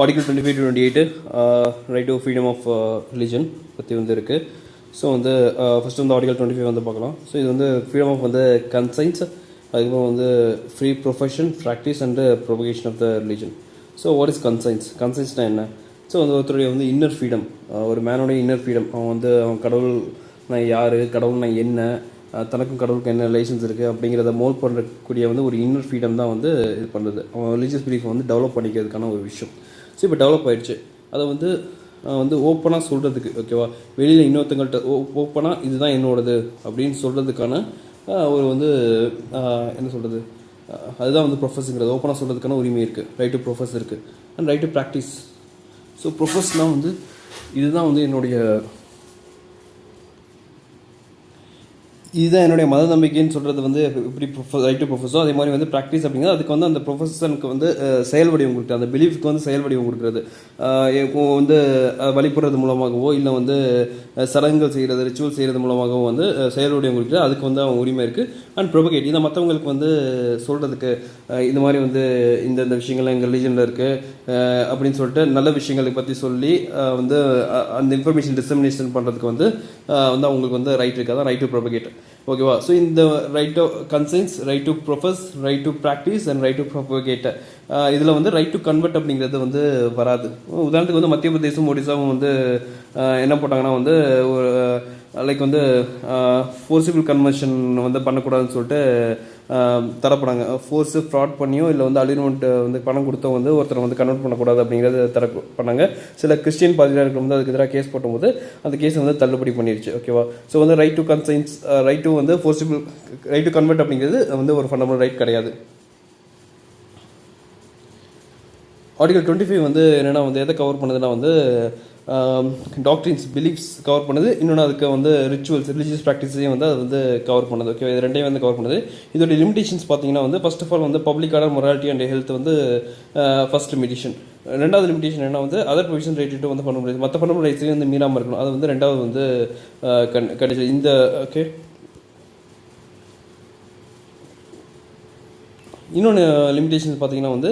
Article 25 to 28 right to freedom of religion பற்றி வந்து இருக்குது. ஸோ வந்து ஃபஸ்ட்டு வந்து ஆர்டிகல் 25 வந்து பார்க்கலாம். ஸோ இது வந்து ஃப்ரீடம் ஆஃப் வந்து கன்சைன்ஸ், அதுக்கப்புறம் வந்து free profession, practice and propagation of the religion. So what is conscience? கன்சைன்ஸ்னால் என்ன? ஸோ வந்து ஒருத்தருடைய வந்து இன்னர் ஃப்ரீடம், ஒரு மேனோடைய இன்னர் ஃப்ரீடம், அவன் வந்து அவன் கடவுள் நான் யார், கடவுள் நான் என்ன, தனக்கும் கடவுளுக்கு என்ன ரிலேஷன்ஸ் இருக்குது அப்படிங்கிறத மோல்ட் பண்ணக்கூடிய வந்து ஒரு இன்னர் ஃப்ரீடம் தான் வந்து இது பண்ணுறது. அவன் ரிலீஜியஸ் பிலீஃப் வந்து டெவலப் பண்ணிக்கிறதுக்கான ஒரு விஷயம். ஸோ இப்போ டெவலப் ஆகிடுச்சு. அதை வந்து வந்து ஓப்பனாக சொல்கிறதுக்கு, ஓகேவா, வெளியில் இன்னொருத்தங்கள்ட்ட ஓப்பனாக இதுதான் என்னோடது அப்படின்னு சொல்கிறதுக்கான ஒரு வந்து என்ன சொல்கிறது, அதுதான் வந்து ப்ரொஃபஸுங்கிறது. ஓப்பனாக சொல்கிறதுக்கான உரிமை இருக்குது, ரைட் டு ப்ரொஃபஸ் இருக்குது and right to practice. So ப்ரொஃபஸ்னால் வந்து இதுதான் வந்து இதுதான் என்னுடைய மத நம்பிக்கைன்னு சொல்கிறது வந்து எப்படி ரைட் டு ப்ரொஃபஸோ அதே மாதிரி வந்து ப்ராக்டிஸ் அப்படிங்கிறது அதுக்கு வந்து அந்த ப்ரொஃபஸனுக்கு வந்து செயல் வடிவம் கொடுக்குறது, அந்த பிலீஃப்க்கு வந்து செயல் வடிவம் கொடுக்குறது. வந்து வழிபடுறது மூலமாகவோ இல்லை வந்து சடங்குகள் செய்கிறது, ரிச்சுவல் செய்கிறது மூலமாகவோ வந்து செயல் வடிவம் கொடுக்குறது, அதுக்கு வந்து அவங்க உரிமை இருக்குது. அண்ட் ப்ரொபகேட், இதை மற்றவங்களுக்கு வந்து சொல்கிறதுக்கு, இந்த மாதிரி வந்து இந்த விஷயங்கள்லாம் எங்கள் ரிலீஜனில் இருக்குது அப்படின்னு சொல்லிட்டு நல்ல விஷயங்களை பற்றி சொல்லி வந்து அந்த இன்ஃபர்மேஷன் டிசமினேஷன் பண்ணுறதுக்கு வந்து அவங்களுக்கு வந்து ரைட் இருக்குது. அதான் ரைட் டு ப்ரொபகேட், ஓகேவா. ஸோ இந்த right to conscience, right to profess, right to practice and right to propagate, இதில் வந்து ரைட் டு கன்வெர்ட் அப்படிங்கிறது வந்து வராது. உதாரணத்துக்கு வந்து மத்திய பிரதேசம், ஒடிசாவும் வந்து என்ன போட்டாங்கன்னா வந்து ஒரு லைக் வந்து ஃபோர்சிபிள் கன்வர்ஷன் வந்து பண்ணக்கூடாதுன்னு சொல்லிட்டு தரப்படாங்க. ஃபோர்ஸு ஃப்ராட் பண்ணியோ இல்லை வந்து அலிமெண்ட் வந்து பணம் கொடுத்தோ வந்து ஒருத்தரை வந்து கன்வெர்ட் பண்ணக்கூடாது அப்படிங்கிறது பண்ணாங்க. சில கிறிஸ்டியன் பாதிரியார்கள் வந்து அதுக்கு எதிராக கேஸ் போட்டும்போது அந்த கேஸை வந்து தள்ளுபடி பண்ணிடுச்சு, ஓகேவா. ஸோ வந்து right to conscience, right to வந்து ஃபோர்சிபிள், ரைட் டு கன்வெர்ட் அப்படிங்கிறது வந்து ஒரு ஃபண்டமெண்டல் ரைட் கிடையாது. ஆர்டிகல் 25 வந்து என்னென்னா வந்து எதை கவர் பண்ணுதுன்னா வந்து டாக்ட்ரின்ஸ், பிலீஃப்ஸ் கவர் பண்ணுது. இன்னொன்று அதுக்கு வந்து ரிச்சுவல்ஸ், ரிலீஜியஸ் ப்ராக்டிஸையும் வந்து அது வந்து கவர் பண்ணுது, ஓகே. இது ரெண்டையும் வந்து கவர் பண்ணுது. இதோட லிமிடேஷன்ஸ் பார்த்தீங்கன்னா வந்து ஃபர்ஸ்ட் ஆஃப் ஆல் வந்து public order, morality and health வந்து ஃபர்ஸ்ட் லிமிடேஷன். ரெண்டாவது லிமிடேஷன் என்ன வந்து அதர் ப்ரொவிஷன் ரைட்டு வந்து பண்ண முடியாது, மற்ற பண்ண ரைட்ஸையும் வந்து மீறாமல் இருக்கணும். அது வந்து ரெண்டாவது வந்து கண்டிஷன். இந்த ஓகே, இன்னொன்று லிமிடேஷன்ஸ் பார்த்தீங்கன்னா வந்து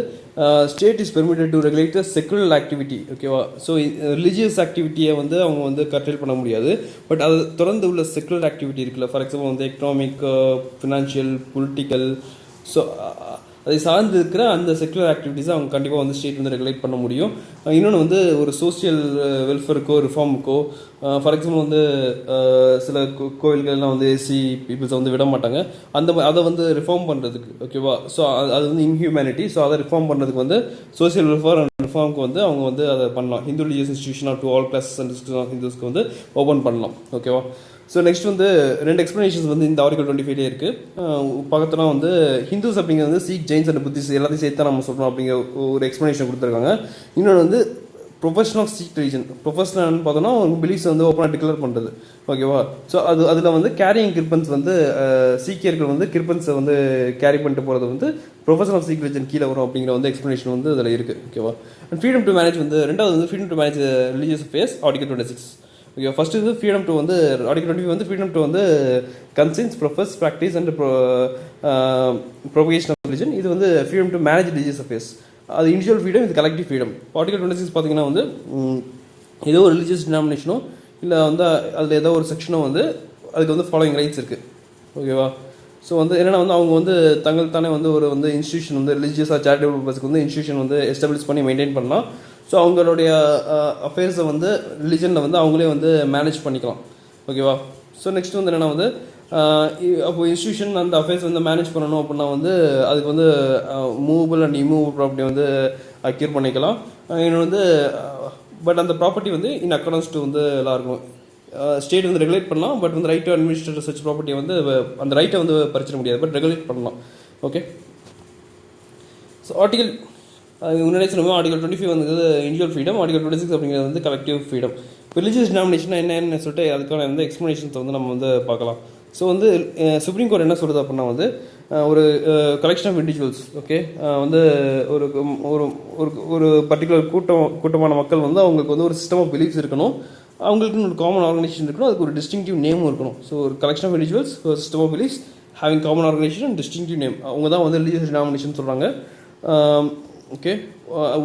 state is permitted to regulate the secular activity, ஓகேவா. ஸோ ரிலீஜியஸ் ஆக்டிவிட்டியை வந்து அவங்க வந்து கண்ட்ரோல் பண்ண முடியாது. பட் அது தொடர்ந்து உள்ள செக்குலர் ஆக்டிவிட்டி இருக்குல்ல, ஃபார் எக்ஸாம்பிள் வந்து எக்கனாமிக், ஃபினான்ஷியல், பொலிட்டிக்கல், ஸோ அதை சார்ந்து இருக்கிற அந்த செக்குலர் ஆக்டிவிட்டீஸை அவங்க கண்டிப்பாக வந்து ஸ்டேட் வந்து ரெகுலேட் பண்ண முடியும். இன்னொன்று வந்து ஒரு சோசியல் வெல்ஃபேருக்கோ ரிஃபார்முக்கோ, ஃபார் எக்ஸாம்பிள் வந்து சில கோவில்கள்லாம் வந்து எஸ்சி பீப்புள்ஸை வந்து விட மாட்டாங்க, அதை வந்து ரிஃபார்ம் பண்ணுறதுக்கு, ஓகேவா. ஸோ அது வந்து இன்ஹியூமனிட்டி. ஸோ அதை ரிஃபார்ம் பண்ணுறதுக்கு வந்து சோசியல் வெல்ஃபேர் அண்ட் ரிஃபார்முக்கு வந்து அவங்க வந்து அதை பண்ணலாம். Hindu religious institution to all classes and ஹிந்துஸ்க்கு வந்து ஓப்பன் பண்ணலாம், ஓகேவா. ஸோ நெக்ஸ்ட் வந்து ரெண்டு எக்ஸ்ப்ளனேஷன்ஸ் வந்து இந்த ஆர்டிகல் 25 இருக்குது. பார்த்தோன்னா வந்து ஹிந்துஸ் அப்படிங்கிறது வந்து சீக், ஜெயின்ஸ் அண்ட் புத்திஸ் எல்லாத்தையும் சேர்த்து தான் நம்ம சொல்கிறோம் அப்படிங்கிற ஒரு எக்ஸ்ப்ளனேஷன் கொடுத்துருக்காங்க. இன்னொன்று வந்து ப்ரொஃபஷன் ஆஃப் சீக் ரிலிஜன். ப்ரொஃபஷனல்னு பார்த்தோன்னா அவங்க பிலீஃப்ஸ் வந்து ஓப்பனாக டிக்ளேர் பண்ணுறது, ஓகேவா. ஸோ அதில் வந்து கேரியிங் கிர்பன்ஸ் வந்து சீக்கியர்கள் வந்து கிர்பன்ஸை வந்து கேரி பண்ணிட்டு போகிறது வந்து ப்ரொஃபஷன் ஆஃப் சீக் ரிலிஜன் கீழே வரும் அப்படிங்கிற வந்து எக்ஸ்ப்ளனேஷன் வந்து அதில் இருக்குது, ஓகேவா. அண்ட் ஃப்ரீடம் டு மேனேஜ் வந்து ரெண்டாவது வந்து freedom to manage religious affairs, article 26, okay. First இது ஃப்ரீடம் டு வந்து ஆர்டிகல் 20 வந்து ஃப்ரீடம் டு வந்து conscience, profess, practice and propagation of religion. இது வந்து freedom to manage religious affairs, அது இண்டிவிஜுவல் ஃப்ரீடம், இது கலெக்டிவ் ஃப்ரீடம். ஆர்டிகல் 26 பார்த்தீங்கன்னா வந்து ஏதோ ஒரு ரிலீஜியஸ் டினாமினேஷனோ இல்லை வந்து அதில் ஏதோ ஒரு செக்ஷனோ வந்து அதுக்கு வந்து ஃபாலோயிங் ரைட்ஸ் இருக்குது, ஓகேவா. ஸோ வந்து என்னென்னா வந்து அவங்க வந்து தங்கள் தானே வந்து ஒரு வந்து இன்ஸ்டியூஷன் வந்து ரிலீஜியஸாக சேரிட்டபிள் பர்பஸ்க்கு வந்து இன்ஸ்டியூஷன் வந்து எஸ்டாப்ளிஷ் பண்ணி மெயின்டைன் பண்ணலாம். ஸோ அவங்களுடைய அஃபேர்ஸை வந்து ரிலிஜனில் வந்து அவங்களே வந்து மேனேஜ் பண்ணிக்கலாம், ஓகேவா. ஸோ நெக்ஸ்ட் வந்து என்னென்னா வந்து அப்போது இன்ஸ்டியூஷன் அந்த அஃபேர்ஸ் வந்து மேனேஜ் பண்ணணும் அப்படின்னா வந்து அதுக்கு வந்து மூவபிள் அண்ட் இம்மூவபிள் ப்ராப்பர்ட்டி வந்து அக்யூர் பண்ணிக்கலாம். இன்னொன்று வந்து பட் அந்த ப்ராப்பர்ட்டி வந்து இன் அக்கார்டன்ஸ் டு வந்து எல்லாருக்கும் ஸ்டேட் வந்து ரெகுலேட் பண்ணலாம். பட் வந்து ரைட் டு அட்மினிஸ்ட்ரேட் சச் ப்ராப்பர்ட்டியை வந்து அந்த ரைட்டை வந்து பறிச்சிட முடியாது, பட் ரெகுலேட் பண்ணலாம், ஓகே. ஸோ ஆர்டிகல் முன்னாடி சொன்னோம் ஆர்டிகல் 25 வந்து இண்டிவிஜுவல் ஃப்ரீடம், ஆர்டிகல் 26 அப்படிங்கிறது வந்து கலெக்டிவ் ஃப்ரீடம். இப்போ ரிலீஜியஸ் டினாமினேஷன் என்னன்னு சொல்லிட்டு அதுக்கான வந்து எக்ஸ்ப்ளனேஷன்ஸை வந்து நம்ம வந்து பார்க்கலாம். ஸோ வந்து சுப்ரீம் கோர்ட் என்ன சொல்கிறது அப்படின்னா வந்து ஒரு கலெக்ஷன் ஆஃப் இண்டிவிஜுவல்ஸ், ஓகே, வந்து ஒரு ஒரு ஒரு பர்டிகுலர் கூட்டமான மக்கள் வந்து அவங்களுக்கு வந்து ஒரு சிஸ்டம் ஆஃப் பிலீஃப்ஸ் இருக்கணும், அவங்களுக்குன்னு ஒரு காமன் ஆர்கனைசேஷன் இருக்கணும், அதுக்கு ஒரு டிஸ்டிங்டிவ் நேமும் இருக்கணும். ஸோ ஒரு கலெக்ஷன் ஆஃப் இண்டிவிஜுவல்ஸ், ஒரு system of beliefs, having common organisation, distinctive name, அவங்க தான் வந்து ரிலீஜியஸ் டினாமினேஷன் சொல்கிறாங்க. ஓகே.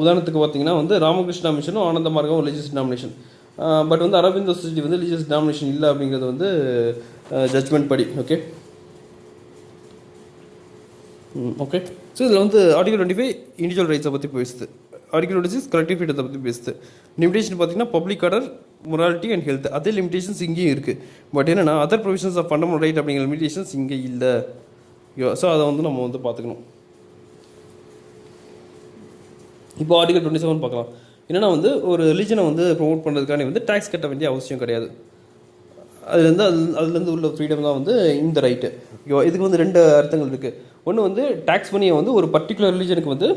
உதாரணத்துக்கு பார்த்தீங்கன்னா வந்து ராமகிருஷ்ணா மிஷனும் ஆனந்த மார்க்கம் ரிலீஜியஸ் டினாமினேஷன். பட் வந்து அரவிந்தோ சொசைட்டி வந்து ரிலீஜியஸ் டினாமினேஷன் இல்லை அப்படிங்கிறது வந்து ஜட்ஜ்மெண்ட் படி. Okay okay. ஸோ இதில் வந்து ஆர்டிகல் 25 இண்டிவிஜுவல் ரைட்ஸை பற்றி பேசுது. ஆர்டிகல் 26 கலெக்டிவ் ஃப்ரீடத்தை பற்றி பேசுது. லிமிடேஷன் பார்த்தீங்கன்னா public order, morality and health. அதே லிமிடேஷன்ஸ் இங்கேயும் இருக்குது. பட் என்னென்னா other provisions of fundamental right அப்படிங்கிற லிமிடேஷன்ஸ் இங்கே இல்லை. ஸோ அதை வந்து நம்ம வந்து பார்த்துக்கணும். இப்போ ஆர்டிகல் 27 பார்க்கலாம். என்னென்னா வந்து ஒரு ரிலீஜனை வந்து ப்ரொமோட் பண்ணுறதுக்கான வந்து டேக்ஸ் கட்ட வேண்டிய அவசியம் கிடையாது. அதுலேருந்து உள்ள ஃப்ரீடம் தான் வந்து இந்த ரைட்டு. இதுக்கு வந்து 2 அர்த்தங்கள் இருக்குது. ஒன்று வந்து டேக்ஸ் மணியை வந்து ஒரு பர்டிகுலர் ரிலீஜனுக்கு வந்து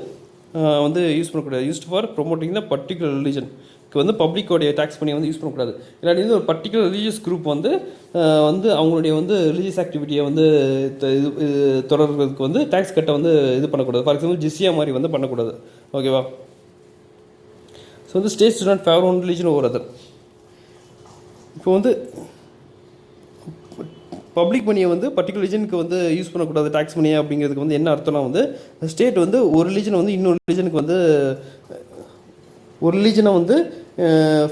வந்து யூஸ் பண்ணக்கூடாது. Used for promoting the particular ரிலீஜனுக்கு வந்து பப்ளிக்கோடைய டேக்ஸ் மணியை வந்து யூஸ் பண்ணக்கூடாது. இல்லாட்டி வந்து ஒரு பர்டிகுலர் ரிலீஜியஸ் குரூப் வந்து வந்து அவங்களுடைய வந்து ரிலீஜியஸ் ஆக்டிவிட்டியை வந்து தொடர்றதுக்கு வந்து டேக்ஸ் கட்ட வந்து இது பண்ணக்கூடாது. ஃபார் எக்ஸாம்பிள் ஜிஸ்யா மாதிரி வந்து பண்ணக்கூடாது. ஓகேவா? ஸோ வந்து states to not favour one religion over other. இப்போ வந்து பப்ளிக் மணியை வந்து பர்டிகுலர் ரிலீஜனுக்கு வந்து யூஸ் பண்ணக்கூடாது டேக்ஸ் மணியை அப்படிங்கிறதுக்கு வந்து என்ன அர்த்தம்னா வந்து ஸ்டேட் வந்து ஒரு ரிலீஜனை வந்து இன்னொரு ரிலீஜனுக்கு வந்து ஒரு ரிலீஜனை வந்து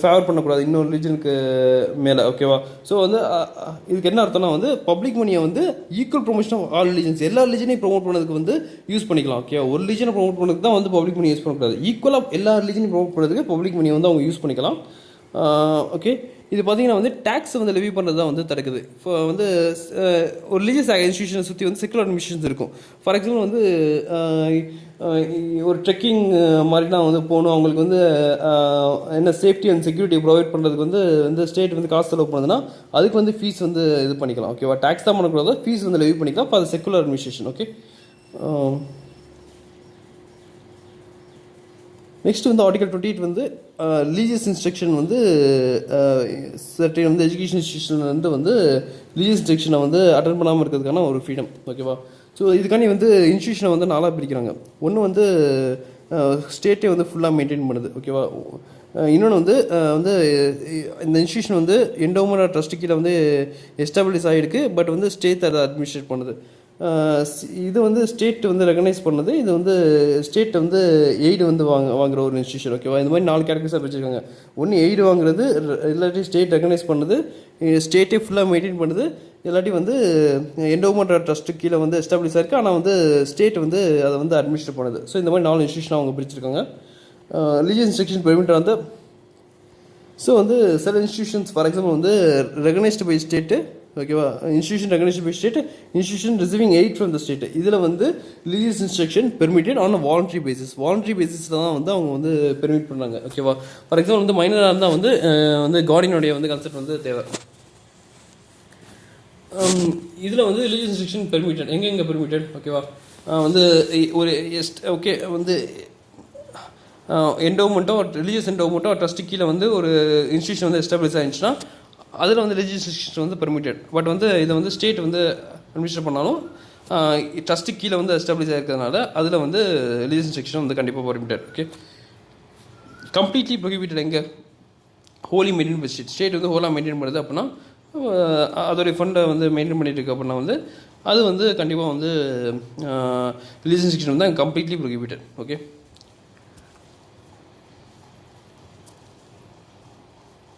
ஃபேவர் பண்ணக்கூடாது இன்னொரு ரிலீஜனுக்கு மேலே. ஓகேவா? ஸோ வந்து இதுக்கு என்ன அர்த்தம்னா வந்து பப்ளிக் மணியை வந்து equal promotion of all religions, எல்லா ரிலீஜனையும் ப்ரொமோட் பண்ணதுக்கு வந்து யூஸ் பண்ணிக்கலாம். ஓகே, ஒரு ரிலீஜனை ப்ரொமோட் பண்ணதுக்கு தான் வந்து பப்ளிக் மணி யூஸ் பண்ணக்கூடாது. ஈக்குவலாக எல்லா ரிலீஜனையும் ப்ரொமோட் பண்ணுறதுக்கு பப்ளிக் மணியை வந்து அவங்க யூஸ் பண்ணிக்கலாம். ஓகே. இது பார்த்தீங்கன்னா வந்து டேக்ஸ் வந்து லெவி பண்ணுறது தான் வந்து தடுக்குது. இப்போ வந்து ஒரு ரிலீஜியஸ் இன்ஸ்டியூஷனை சுற்றி வந்து செக்குலர் அட்மினிஸ்ட்ரேஷன்ஸ் இருக்கும். ஃபார் எக்ஸாம்பிள் வந்து ஒரு ட்ரெக்கிங் மாதிரிலாம் வந்து போகணும், அவங்களுக்கு வந்து என்ன சேஃப்டி அண்ட் செக்யூரிட்டி ப்ரொவைட் பண்ணுறதுக்கு வந்து ஸ்டேட் வந்து காசு செலவு பண்ணுதுன்னா அதுக்கு வந்து ஃபீஸ் வந்து இது பண்ணிக்கலாம். ஓகேவா? டேக்ஸ் தான் பண்ணக்கூடாது, ஃபீஸ் வந்து லெவி பண்ணிக்கலாம். இப்போ அது செக்குலர் அட்மினிஸ்ட்ரேஷன். ஓகே. நெக்ஸ்ட் வந்து ஆர்டிகல் 28 வந்து ரிலீஜியஸ் இன்ஸ்ட்ரக்ஷன் வந்து சர்டன் வந்து எஜுகேஷன் இன்ஸ்டியூஷன்லேருந்து வந்து ரிலீஜியஸ் இன்ஸ்ட்ரக்ஷனை வந்து அட்டன் பண்ணாமல் இருக்கிறதுக்கான ஒரு ஃப்ரீடம். ஓகேவா? ஸோ இதுக்காண்டி வந்து இன்ஸ்டியூஷனை வந்து 4ஆக பிரிக்கிறாங்க. ஒன்று வந்து ஸ்டேட்டே வந்து ஃபுல்லாக மெயின்டைன் பண்ணுது. ஓகேவா? இன்னொன்று வந்து இந்த இன்ஸ்டியூஷன் வந்து எண்டோமெண்ட் ட்ரஸ்ட் கீழே வந்து எஸ்டாப்ளிஷ் ஆகிருக்கு. பட் வந்து ஸ்டேட் அதை அட்மினிஸ்ட்ரேட் பண்ணுது. இது வந்து ஸ்டேட் வந்து ரெகனைஸ் பண்ணது. இது வந்து ஸ்டேட் வந்து எய்டு வந்து வாங்குற ஒரு இன்ஸ்டியூஷன். ஓகேவா? இந்த மாதிரி 4 கேட்டகரிஸாக வச்சுருக்காங்க. ஒன்று எய்டு வாங்குறது, இல்லாட்டி ஸ்டேட் ரெகனைஸ் பண்ணுது, ஸ்டேட்டே ஃபுல்லாக மெயின்டைன் பண்ணுது, இல்லாட்டி வந்து எண்டோமெண்ட் ட்ரஸ்ட்டு கீழே வந்து எஸ்டாப்ளிஷ் ஆயிருக்கு. ஆனால் வந்து ஸ்டேட் வந்து அதை வந்து அட்மினிஸ்ட்ரேட் பண்ணுது. ஸோ இந்த மாதிரி 4 இன்ஸ்டியூஷன் அவங்க பிரிச்சிருக்காங்க. ரிலீஜியஸ் இன்ஸ்ட்ரக்ஷன் பெர்மிட் வந்து ஸோ வந்து சில இன்ஸ்டியூஷன்ஸ் ஃபார் எக்ஸாம்பிள் வந்து ரெகனைஸ்டு பை ஸ்டேட்டு. ஓகேவா? Institution recognised by state, institution receiving aid from the state. இதில் வந்து religious instruction permitted on voluntary basis. Voluntary பேசிஸில் தான் வந்து அவங்க வந்து பெர்மிட் பண்ணுறாங்க. ஓகேவா? ஃபார் எக்ஸாம்பிள் வந்து மைனராக இருந்தால் வந்து கார்டியனுடைய வந்து கன்செப்ட் வந்து தேவை. இதில் வந்து ரிலீஜியஸ் இன்ஸ்ட்ரக்ஷன் பெர்மிட்டட் எங்கெங்கே பெர்மிட்டட்? ஓகேவா? வந்து ஒரு ஓகே வந்து எண்டோமெண்ட்டோ ரிலீஜியஸ் எண்டோமெண்ட்டோ ட்ரஸ்ட்டு கீழே வந்து ஒரு இன்ஸ்டியூஷன் வந்து எஸ்டாப்ளிஷ் ஆகிடுச்சுன்னா அதில் வந்து ரிலீஜியஸ் இன்ஸ்டியூஷன் வந்து பெர்மிட்டட். பட் வந்து இதை வந்து ஸ்டேட் வந்து அட்மினிஸ்ட்ரேட் பண்ணாலும் ட்ரஸ்ட்டு கீழே வந்து எஸ்டாப்ளிஷ் ஆகிருக்கிறதுனால அதில் வந்து ரிலீஜியஸ் இன்ஸ்ட்ரக்ஷன் வந்து கண்டிப்பாக பெர்மிட்டட். ஓகே. கம்ப்ளீட்லி ப்ரொஹிபிட்டட் எங்கே? Wholly maintained by state. State வந்து ஹோலாக மெயின்டைன் பண்ணுது அப்படின்னா அதோடைய ஃபண்டை வந்து மெயின்டைன் பண்ணிட்டு இருக்கு அப்படின்னா வந்து அது வந்து கண்டிப்பாக வந்து ரிலீஜியஸ் இன்ஸ்ட்ரக்ஷன் வந்து கம்ப்ளீட்லி ப்ரொஹிபிட்டட். ஓகே.